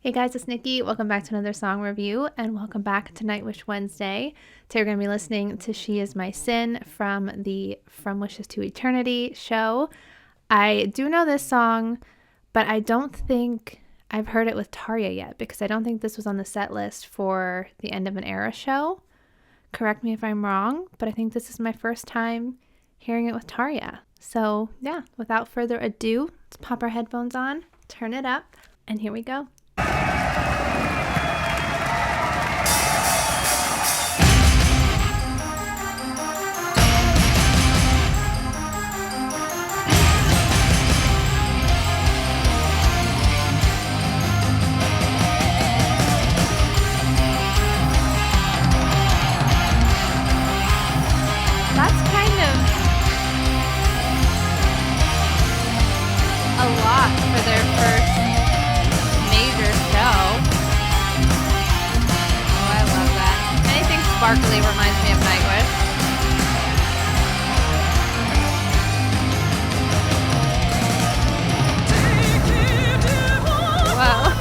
Hey guys, it's Nikki. Welcome back to another song review and welcome back to Nightwish Wednesday. Today we're going to be listening to She Is My Sin from the From Wishes to Eternity show. I do know this song, but I don't think I've heard it with Tarja yet because I don't think this was on the set list for the End of an Era show. Correct me if I'm wrong, but I think this is my first time hearing it with Tarja. So yeah, without further ado, let's pop our headphones on, turn it up, and here we go. For their first major show. Oh, I love that. Anything sparkly reminds me of Nightwish. Wow.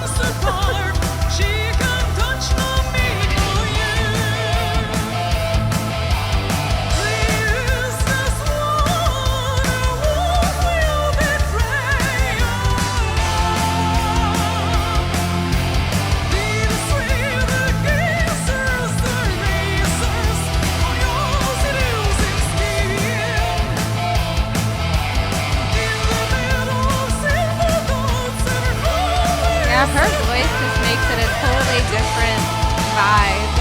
Her voice just makes it a totally different vibe.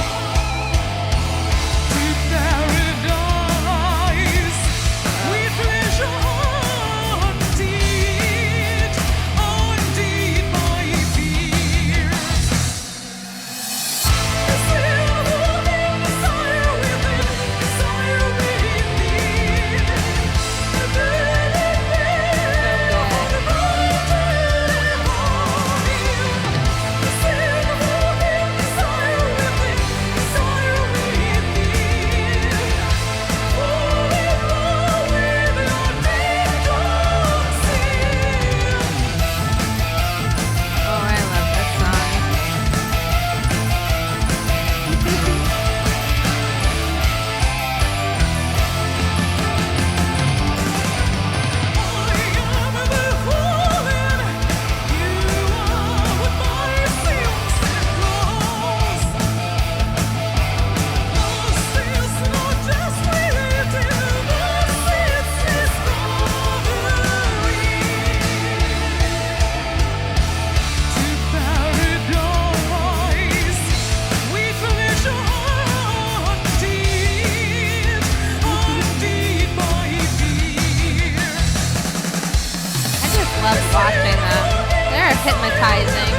Love watching them. They're hypnotizing.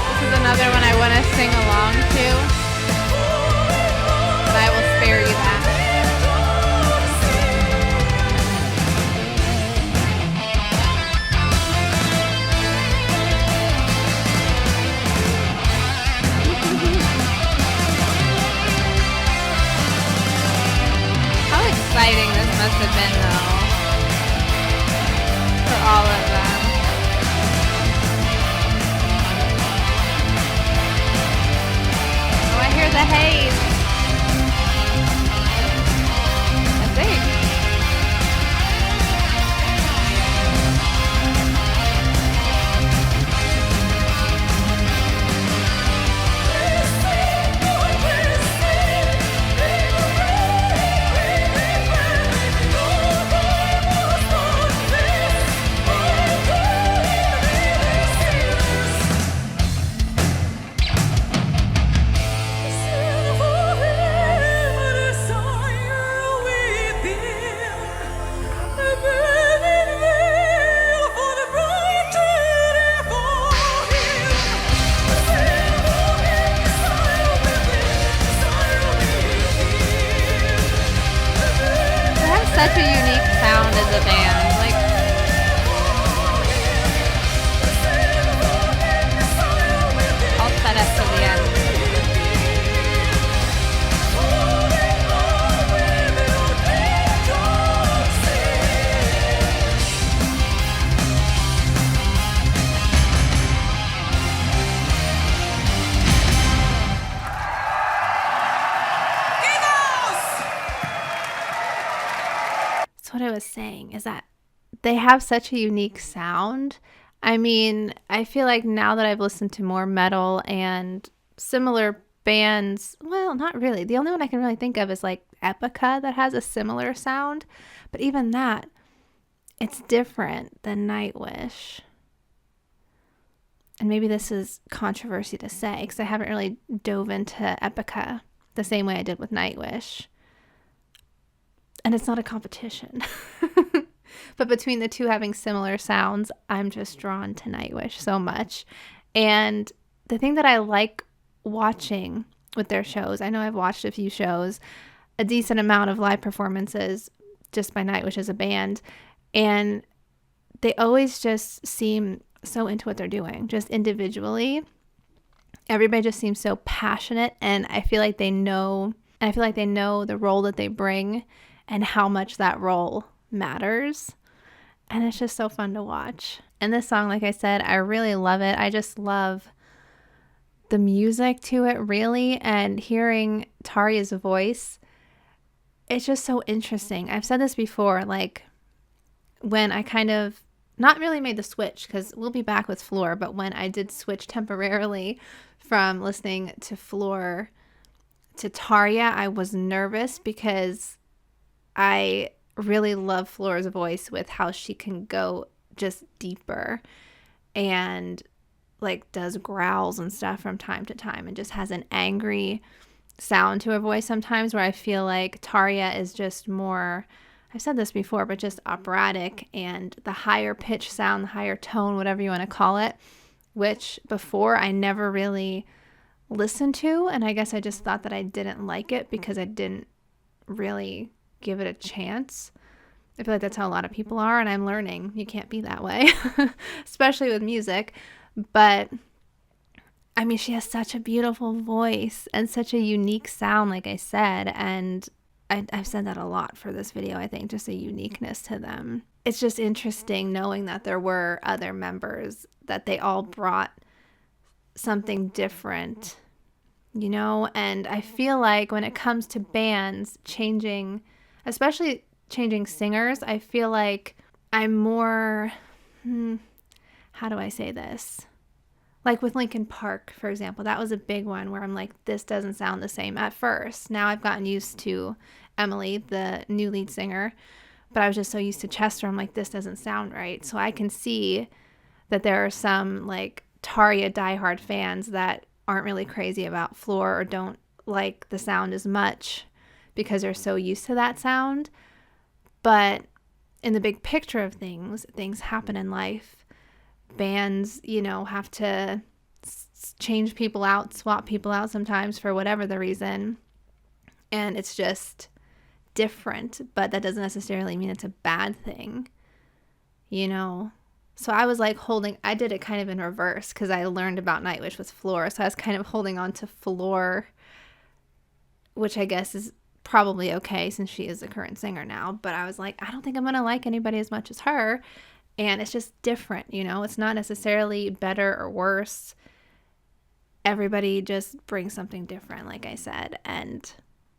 This is another one I want to sing along to, but I will spare you that. Exciting this must have been though for all of them. Oh, I hear the haze. I think. Such a unique sound as a band. Like, all set up to the end. I was saying is that they have such a unique sound. I mean, I feel like now that I've listened to more metal and similar bands, well, not really. The only one I can really think of is like Epica that has a similar sound. But even that, it's different than Nightwish. And maybe this is controversy to say because I haven't really dove into Epica the same way I did with Nightwish. And it's not a competition. But between the two having similar sounds, I'm just drawn to Nightwish so much. And the thing that I like watching with their shows, I know I've watched a few shows, a decent amount of live performances just by Nightwish as a band, and they always just seem so into what they're doing, just individually. Everybody just seems so passionate, and I feel like they know the role that they bring and how much that role matters. And it's just so fun to watch. And this song, like I said, I really love it. I just love the music to it, really. And hearing Tarja's voice, it's just so interesting. I've said this before, like when I kind of not really made the switch, because we'll be back with Floor, but when I did switch temporarily from listening to Floor to Tarja, I was nervous because I really love Floor's voice with how she can go just deeper and like does growls and stuff from time to time and just has an angry sound to her voice sometimes, where I feel like Tarja is just more, I've said this before, but just operatic, and the higher pitch sound, the higher tone, whatever you want to call it, which before I never really listened to, and I guess I just thought that I didn't like it because I didn't really give it a chance. I feel like that's how a lot of people are, and I'm learning you can't be that way, especially with music. But I mean, she has such a beautiful voice and such a unique sound, like I said, and I've said that a lot for this video, I think, just a uniqueness to them. It's just interesting knowing that there were other members, that they all brought something different, you know? And I feel like when it comes to bands changing, especially changing singers, I feel like I'm more, how do I say this? Like with Linkin Park, for example, that was a big one where I'm like, this doesn't sound the same at first. Now I've gotten used to Emily, the new lead singer, but I was just so used to Chester. I'm like, this doesn't sound right. So I can see that there are some like Tarja diehard fans that aren't really crazy about Floor or don't like the sound as much because they're so used to that sound. But in the big picture of things happen in life. Bands, you know, have to change people out, swap people out sometimes for whatever the reason. And it's just different, but that doesn't necessarily mean it's a bad thing, you know? So I was like I did it kind of in reverse because I learned about Nightwish with Floor. So I was kind of holding on to Floor, which I guess is probably okay since she is the current singer now. But I was like, I don't think I'm going to like anybody as much as her. And it's just different, you know? It's not necessarily better or worse. Everybody just brings something different, like I said. And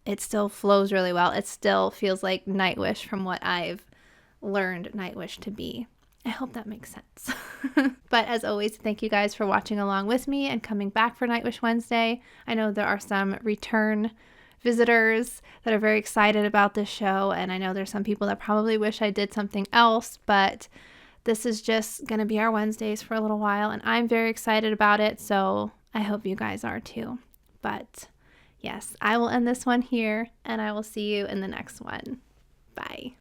it still flows really well. It still feels like Nightwish from what I've learned Nightwish to be. I hope that makes sense. But as always, thank you guys for watching along with me and coming back for Nightwish Wednesday. I know there are some return visitors that are very excited about this show. And I know there's some people that probably wish I did something else, but this is just going to be our Wednesdays for a little while, and I'm very excited about it, so I hope you guys are too. But yes, I will end this one here, and I will see you in the next one. Bye.